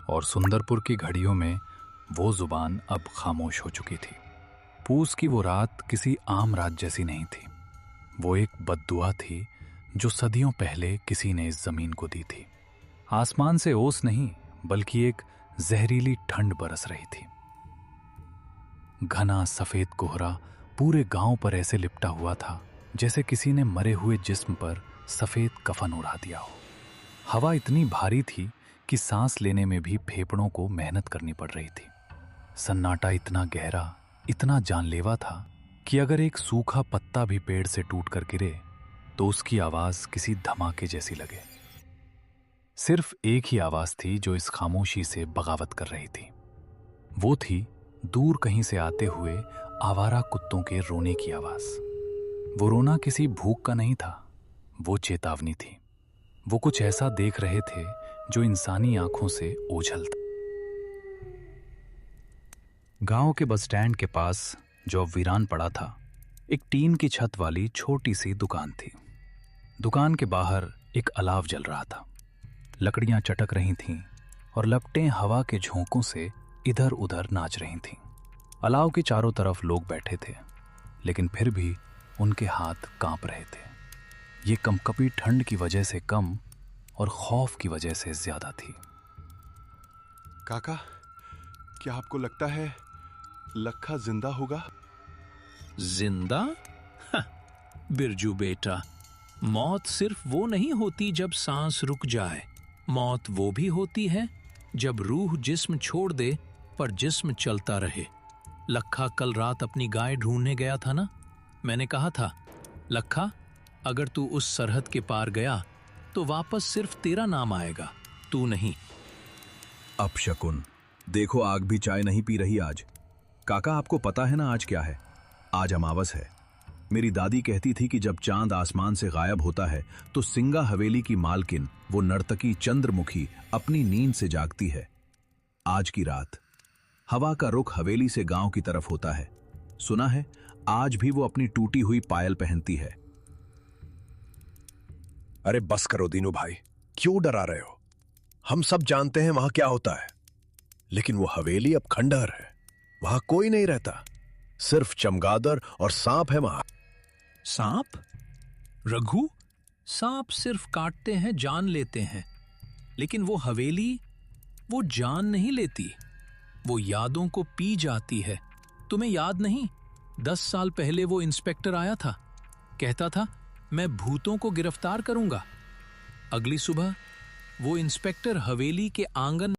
और सुंदरपुर की घड़ियों में वो जुबान अब खामोश हो चुकी थी। पूस की वो रात किसी आम रात जैसी नहीं थी। वो एक बद्दुआ थी जो सदियों पहले किसी ने इस जमीन को दी थी। आसमान से ओस नहीं बल्कि एक जहरीली ठंड बरस रही थी। घना सफेद कोहरा पूरे गांव पर ऐसे लिपटा हुआ था जैसे किसी ने मरे हुए जिस्म पर सफेद कफन उड़ा दिया हो। हवा इतनी भारी थी कि सांस लेने में भी फेफड़ों को मेहनत करनी पड़ रही थी। सन्नाटा इतना गहरा, इतना जानलेवा था कि अगर एक सूखा पत्ता भी पेड़ से टूट कर गिरे तो उसकी आवाज किसी धमाके जैसी लगे। सिर्फ एक ही आवाज थी जो इस खामोशी से बगावत कर रही थी। वो थी दूर कहीं से आते हुए आवारा कुत्तों के रोने की आवाज। वो रोना किसी भूख का नहीं था, वो चेतावनी थी। वो कुछ ऐसा देख रहे थे जो इंसानी आंखों से ओझल था। गांव के बस स्टैंड के पास जो अब वीरान पड़ा था, एक टीन की छत वाली छोटी सी दुकान थी। दुकान के बाहर एक अलाव जल रहा था। लकड़ियां चटक रही थीं और लपटें हवा के झोंकों से इधर उधर नाच रही थीं। अलाव के चारों तरफ लोग बैठे थे, लेकिन फिर भी उनके हाथ कांप रहे थे। ये कंपकपी ठंड की वजह से कम और खौफ की वजह से ज्यादा थी। काका, क्या आपको लगता है लखा जिंदा होगा? जिंदा? बिरजू बेटा, मौत सिर्फ वो नहीं होती जब सांस रुक जाए। मौत वो भी होती है जब रूह जिस्म छोड़ दे पर जिस्म चलता रहे। लखा कल रात अपनी गाय ढूंढने गया था ना। मैंने कहा था, लखा, अगर तू उस सरहद के पार गया तो वापस सिर्फ तेरा नाम आएगा, तू नहीं। अपशकुन, देखो आग भी चाय नहीं पी रही आज। काका, आपको पता है ना आज क्या है? आज अमावस है। मेरी दादी कहती थी कि जब चांद आसमान से गायब होता है तो सिंगा हवेली की मालकिन, वो नर्तकी चंद्रमुखी, अपनी नींद से जागती है। आज की रात हवा का रुख हवेली से गांव की तरफ होता है। सुना है आज भी वो अपनी टूटी हुई पायल पहनती है। अरे बस करो दीनू भाई, क्यों डरा रहे हो? हम सब जानते हैं वहां क्या होता है, लेकिन वो हवेली अब खंडहर है। वहां कोई नहीं रहता, सिर्फ चमगादड़ और सांप है वहां। सांप? रघु, सांप सिर्फ काटते हैं, जान लेते हैं, लेकिन वो हवेली, वो जान नहीं लेती, वो यादों को पी जाती है। तुम्हें याद नहीं, 10 साल पहले वो इंस्पेक्टर आया था, कहता था मैं भूतों को गिरफ्तार करूंगा। अगली सुबह वो इंस्पेक्टर हवेली के आंगन